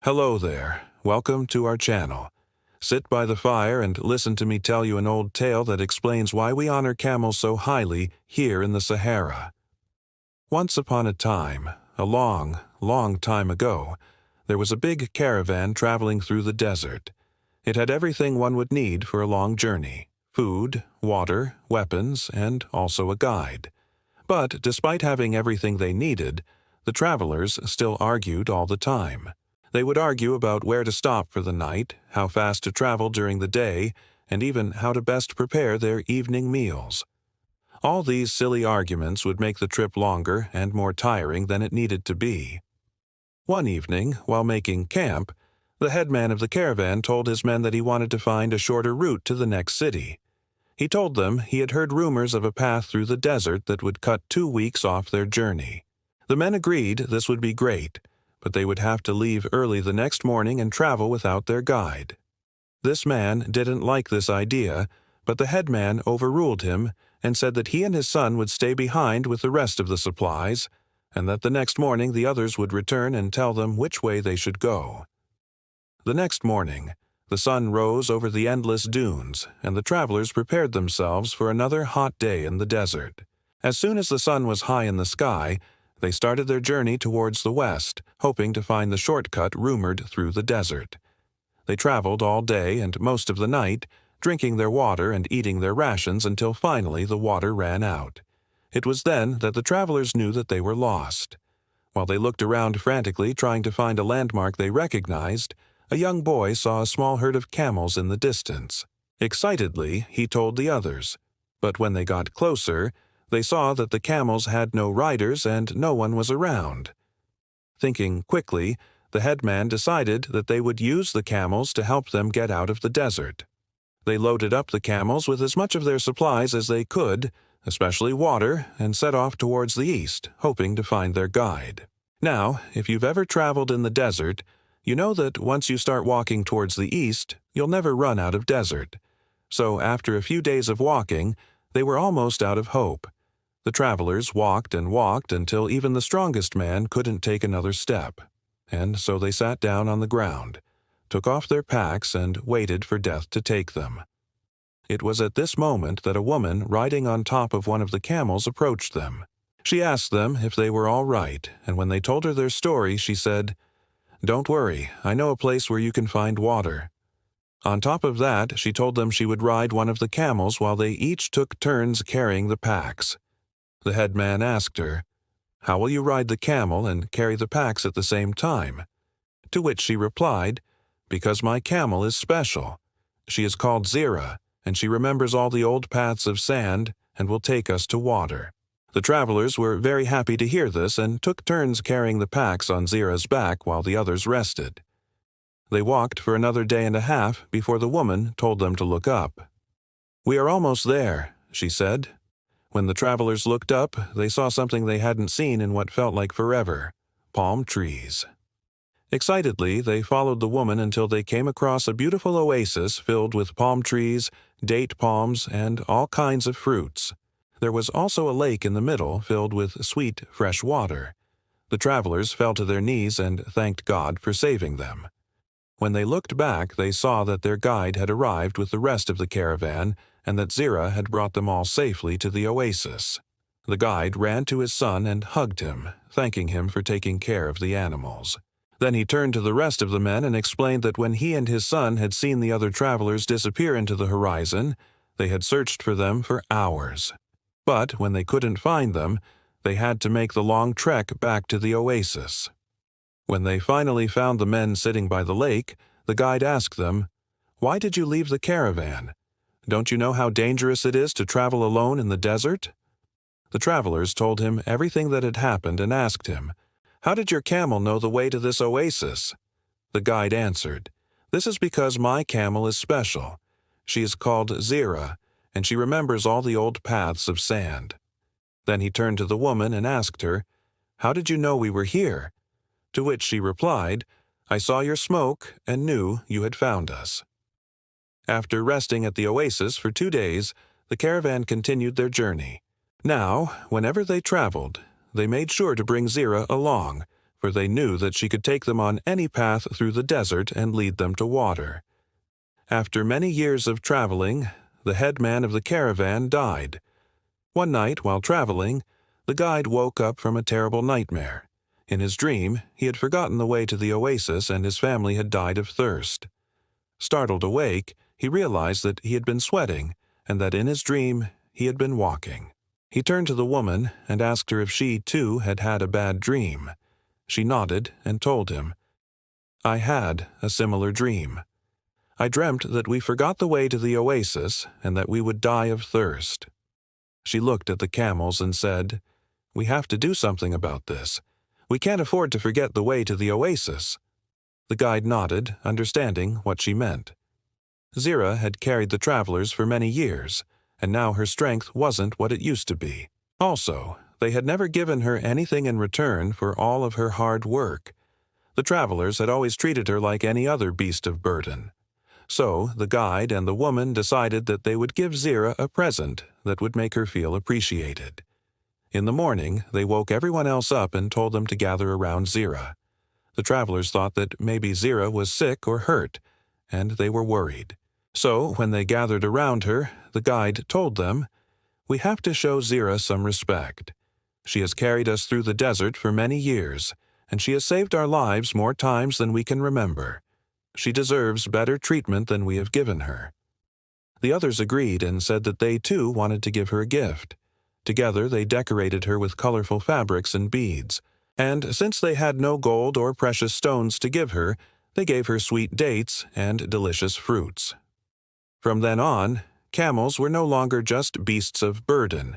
Hello there. Welcome to our channel. Sit by the fire and listen to me tell you an old tale that explains why we honor camels so highly here in the Sahara. Once upon a time, a long, long time ago, there was a big caravan traveling through the desert. It had everything one would need for a long journey: food, water, weapons, and also a guide. But despite having everything they needed, the travelers still argued all the time. They would argue about where to stop for the night, how fast to travel during the day, and even how to best prepare their evening meals. All these silly arguments would make the trip longer and more tiring than it needed to be. One evening, while making camp, the headman of the caravan told his men that he wanted to find a shorter route to the next city. He told them he had heard rumors of a path through the desert that would cut 2 weeks off their journey. The men agreed this would be great, but they would have to leave early the next morning and travel without their guide. This man didn't like this idea, but the headman overruled him and said that he and his son would stay behind with the rest of the supplies, and that the next morning the others would return and tell them which way they should go. The next morning, the sun rose over the endless dunes, and the travelers prepared themselves for another hot day in the desert. As soon as the sun was high in the sky, they started their journey towards the west, hoping to find the shortcut rumored through the desert. They traveled all day and most of the night, drinking their water and eating their rations until finally the water ran out. It was then that the travelers knew that they were lost. While they looked around frantically trying to find a landmark they recognized, a young boy saw a small herd of camels in the distance. Excitedly, he told the others, but when they got closer, they saw that the camels had no riders and no one was around. Thinking quickly, the headman decided that they would use the camels to help them get out of the desert. They loaded up the camels with as much of their supplies as they could, especially water, and set off towards the east, hoping to find their guide. Now, if you've ever traveled in the desert, you know that once you start walking towards the east, you'll never run out of desert. So after a few days of walking, they were almost out of hope. The travelers walked and walked until even the strongest man couldn't take another step. And so they sat down on the ground, took off their packs, and waited for death to take them. It was at this moment that a woman riding on top of one of the camels approached them. She asked them if they were all right, and when they told her their story, she said, "Don't worry, I know a place where you can find water." On top of that, she told them she would ride one of the camels while they each took turns carrying the packs. The headman asked her, "How will you ride the camel and carry the packs at the same time?" To which she replied, "Because my camel is special. She is called Zira, and she remembers all the old paths of sand and will take us to water." The travelers were very happy to hear this and took turns carrying the packs on Zira's back while the others rested. They walked for another day and a half before the woman told them to look up. "We are almost there," she said. When the travelers looked up, they saw something they hadn't seen in what felt like forever: palm trees. Excitedly, they followed the woman until they came across a beautiful oasis filled with palm trees, date palms, and all kinds of fruits. There was also a lake in the middle filled with sweet, fresh water. The travelers fell to their knees and thanked God for saving them. When they looked back, they saw that their guide had arrived with the rest of the caravan and that Zira had brought them all safely to the oasis. The guide ran to his son and hugged him, thanking him for taking care of the animals. Then he turned to the rest of the men and explained that when he and his son had seen the other travelers disappear into the horizon, they had searched for them for hours. But when they couldn't find them, they had to make the long trek back to the oasis. When they finally found the men sitting by the lake, the guide asked them, "Why did you leave the caravan? Don't you know how dangerous it is to travel alone in the desert?" The travelers told him everything that had happened and asked him, "How did your camel know the way to this oasis?" The guide answered, "This is because my camel is special. She is called Zira, and she remembers all the old paths of sand." Then he turned to the woman and asked her, "How did you know we were here?" To which she replied, "I saw your smoke and knew you had found us." After resting at the oasis for 2 days, the caravan continued their journey. Now, whenever they traveled, they made sure to bring Zira along, for they knew that she could take them on any path through the desert and lead them to water. After many years of traveling, the head man of the caravan died. One night, while traveling, the guide woke up from a terrible nightmare. In his dream, he had forgotten the way to the oasis and his family had died of thirst. Startled awake, he realized that he had been sweating and that in his dream he had been walking. He turned to the woman and asked her if she, too, had had a bad dream. She nodded and told him, "I had a similar dream. I dreamt that we forgot the way to the oasis and that we would die of thirst." She looked at the camels and said, "We have to do something about this. We can't afford to forget the way to the oasis." The guide nodded, understanding what she meant. Zira had carried the travelers for many years, and now her strength wasn't what it used to be. Also, they had never given her anything in return for all of her hard work. The travelers had always treated her like any other beast of burden. So the guide and the woman decided that they would give Zira a present that would make her feel appreciated. In the morning, they woke everyone else up and told them to gather around Zira. The travelers thought that maybe Zira was sick or hurt, and they were worried. So, when they gathered around her, the guide told them, "We have to show Zira some respect. She has carried us through the desert for many years, and she has saved our lives more times than we can remember. She deserves better treatment than we have given her." The others agreed and said that they too wanted to give her a gift. Together they decorated her with colorful fabrics and beads, and since they had no gold or precious stones to give her, they gave her sweet dates and delicious fruits. From then on, camels were no longer just beasts of burden.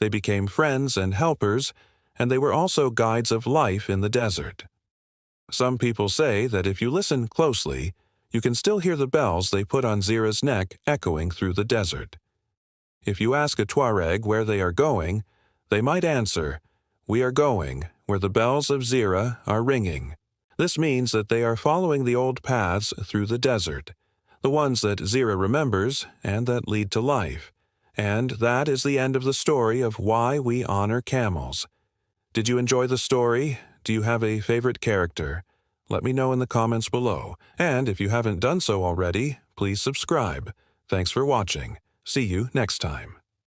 They became friends and helpers, and they were also guides of life in the desert. Some people say that if you listen closely, you can still hear the bells they put on Zira's neck echoing through the desert. If you ask a Tuareg where they are going, they might answer, "We are going where the bells of Zira are ringing." This means that they are following the old paths through the desert, the ones that Zira remembers and that lead to life. And that is the end of the story of why we honor camels. Did you enjoy the story? Do you have a favorite character? Let me know in the comments below. And if you haven't done so already, please subscribe. Thanks for watching. See you next time.